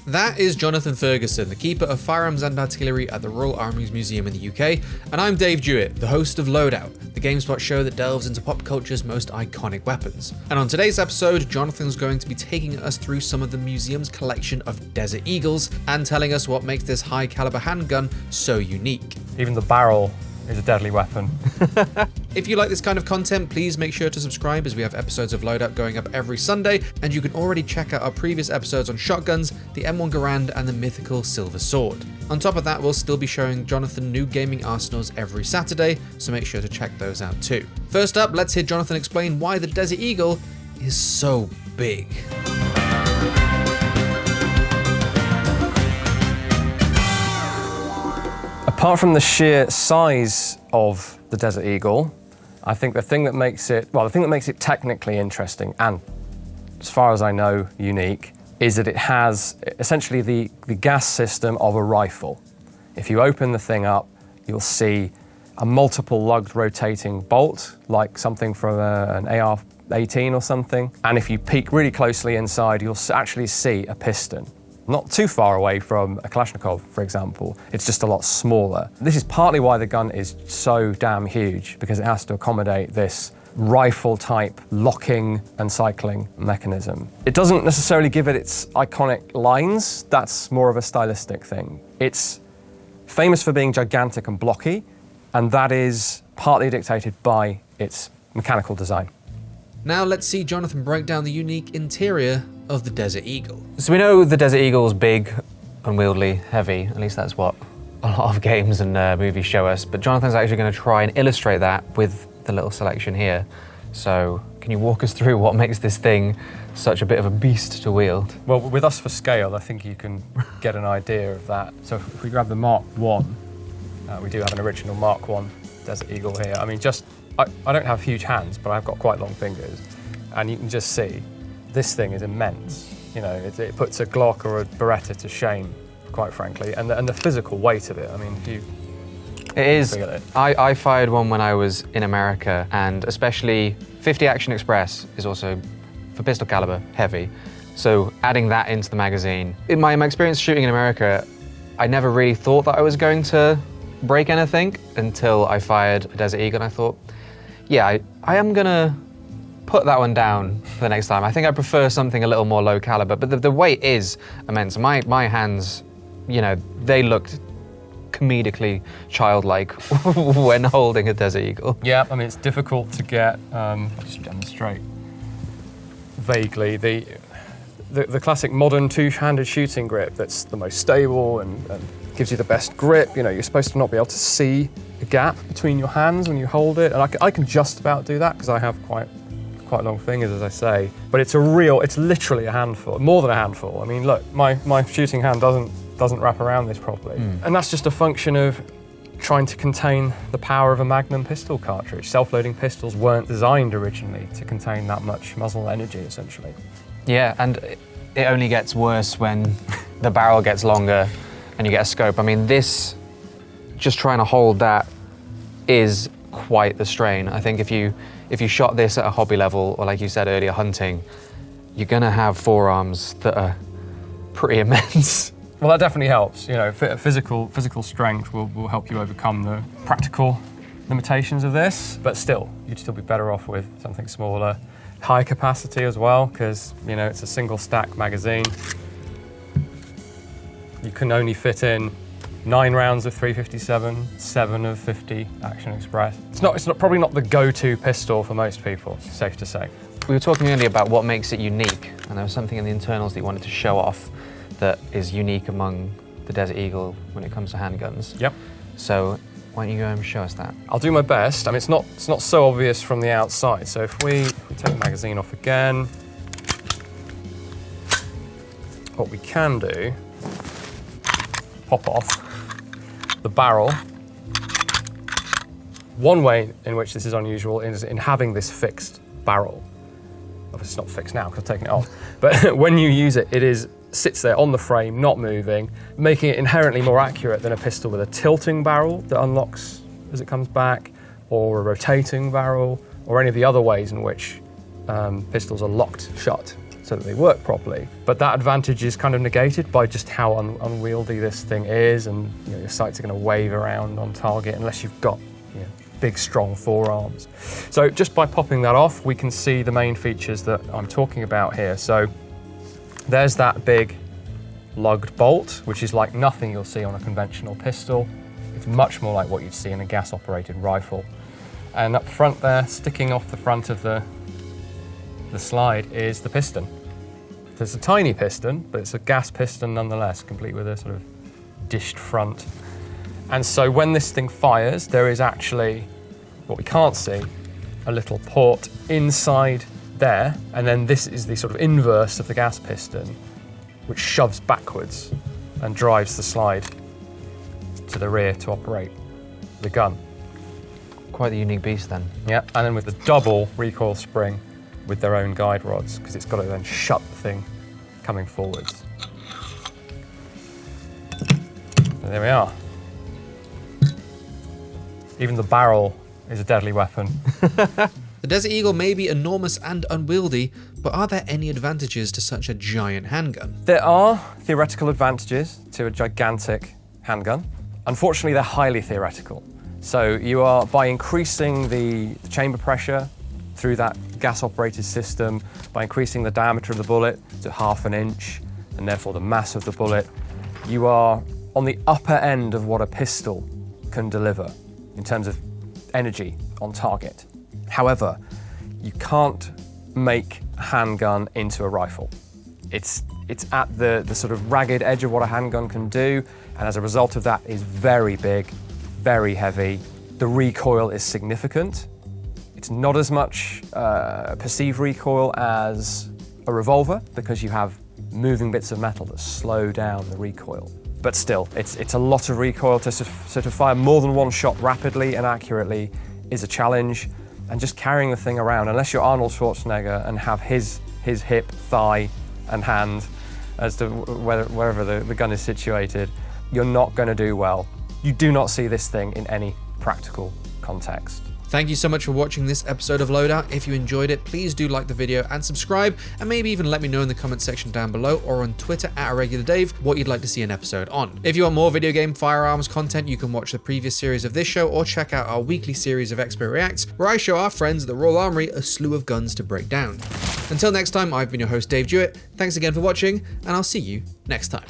That is Jonathan Ferguson, the keeper of firearms and artillery at the Royal Armouries Museum in the UK, and I'm Dave Jewitt, the host of Loadout, the GameSpot show that delves into pop culture's most iconic weapons. And on today's episode, Jonathan's going to be taking us through some of the museum's collection of Desert Eagles and telling us what makes this high caliber handgun so unique. Even the barrel is a deadly weapon. If you like this kind of content, please make sure to subscribe, as we have episodes of Loadout going up every Sunday, and you can already check out our previous episodes on shotguns, the M1 Garand and the mythical Silver Sword. On top of that, we'll still be showing Jonathan new gaming arsenals every Saturday, so make sure to check those out too. First up, let's hear Jonathan explain why the Desert Eagle is so big. Apart from the sheer size of the Desert Eagle, I think the thing that makes it technically interesting and, as far as I know, unique, is that it has essentially the gas system of a rifle. If you open the thing up, you'll see a multiple lugged rotating bolt, like something from an AR-18 or something. And if you peek really closely inside, you'll actually see a piston. Not too far away from a Kalashnikov, for example. It's just a lot smaller. This is partly why the gun is so damn huge, because it has to accommodate this rifle-type locking and cycling mechanism. It doesn't necessarily give it its iconic lines. That's more of a stylistic thing. It's famous for being gigantic and blocky, and that is partly dictated by its mechanical design. Now let's see Jonathan break down the unique interior of the Desert Eagle. So we know the Desert Eagle is big, unwieldy, heavy. At least that's what a lot of games and movies show us. But Jonathan's actually going to try and illustrate that with the little selection here. So can you walk us through what makes this thing such a bit of a beast to wield? Well, with us for scale, I think you can get an idea of that. So if we grab the Mark 1, we do have an original Mark 1 Desert Eagle here. I mean, I don't have huge hands, but I've got quite long fingers. And you can just see, this thing is immense. You know, it puts a Glock or a Beretta to shame, quite frankly. And the physical weight of it, I mean, It is. I fired one when I was in America, and especially 50 Action Express is also, for pistol caliber, heavy. So adding that into the magazine. In my experience shooting in America, I never really thought that I was going to break anything until I fired a Desert Eagle, and I thought, yeah, I am gonna put that one down for the next time. I think I prefer something a little more low caliber, but the weight is immense. My hands, you know, they looked comedically childlike when holding a Desert Eagle. Yeah, I mean, it's difficult to get, I'll just demonstrate vaguely, the classic modern two-handed shooting grip that's the most stable and gives you the best grip. You know, you're supposed to not be able to see a gap between your hands when you hold it, and I can just about do that because I have quite long fingers, as I say. But it's literally a handful, more than a handful. I mean, look, my shooting hand doesn't wrap around this properly. And that's just a function of trying to contain the power of a Magnum pistol cartridge. Self-loading pistols weren't designed originally to contain that much muzzle energy, essentially. Yeah, and it only gets worse when the barrel gets longer and you get a scope. I mean, this, just trying to hold that is quite the strain. I think if you shot this at a hobby level, or like you said earlier, hunting, you're gonna have forearms that are pretty immense. Well, that definitely helps. You know, physical strength will help you overcome the practical limitations of this, but still, you'd still be better off with something smaller. High capacity as well, because, you know, it's a single stack magazine. You can only fit in 9 rounds of 357, 7 of 50 Action Express. It's probably not the go-to pistol for most people, safe to say. We were talking earlier about what makes it unique, and there was something in the internals that you wanted to show off that is unique among the Desert Eagle when it comes to handguns. Yep. So why don't you go and show us that? I'll do my best. I mean, it's not so obvious from the outside. So if we take the magazine off again, what we can do, pop off the barrel. One way in which this is unusual is in having this fixed barrel. Obviously it's not fixed now because I've taken it off, but when you use it, it sits there on the frame, not moving, making it inherently more accurate than a pistol with a tilting barrel that unlocks as it comes back, or a rotating barrel, or any of the other ways in which pistols are locked shut. so that they work properly. But that advantage is kind of negated by just how unwieldy this thing is, and your sights are going to wave around on target unless you've got big, strong forearms. So just by popping that off, we can see the main features that I'm talking about here. So there's that big lugged bolt, which is like nothing you'll see on a conventional pistol. It's much more like what you'd see in a gas-operated rifle. And up front there, sticking off the front of the slide, is the piston. So it's a tiny piston, but it's a gas piston nonetheless, complete with a sort of dished front. And so when this thing fires, there is actually, what we can't see, a little port inside there, and then this is the sort of inverse of the gas piston, which shoves backwards and drives the slide to the rear to operate the gun. Quite the unique beast then. Yeah, and then with the double recoil spring with their own guide rods, because it's got to then shut the thing coming forwards. So there we are. Even the barrel is a deadly weapon. The Desert Eagle may be enormous and unwieldy, but are there any advantages to such a giant handgun? There are theoretical advantages to a gigantic handgun. Unfortunately, they're highly theoretical. So you are, by increasing the chamber pressure through that gas-operated system, by increasing the diameter of the bullet to 1/2 inch, and therefore the mass of the bullet, you are on the upper end of what a pistol can deliver in terms of energy on target. However, you can't make a handgun into a rifle. It's at the sort of ragged edge of what a handgun can do, and as a result of that is very big, very heavy. The recoil is significant. It's not as much perceived recoil as a revolver, because you have moving bits of metal that slow down the recoil. But still, it's a lot of recoil. To sort of fire more than one shot rapidly and accurately is a challenge. And just carrying the thing around, unless you're Arnold Schwarzenegger and have his hip, thigh, and hand as to wherever the gun is situated, you're not going to do well. You do not see this thing in any practical context. Thank you so much for watching this episode of Loadout. If you enjoyed it, please do like the video and subscribe, and maybe even let me know in the comment section down below or on Twitter @RegularDave what you'd like to see an episode on. If you want more video game firearms content, you can watch the previous series of this show or check out our weekly series of Expert Reacts, where I show our friends at the Royal Armoury a slew of guns to break down. Until next time, I've been your host Dave Jewitt. Thanks again for watching, and I'll see you next time.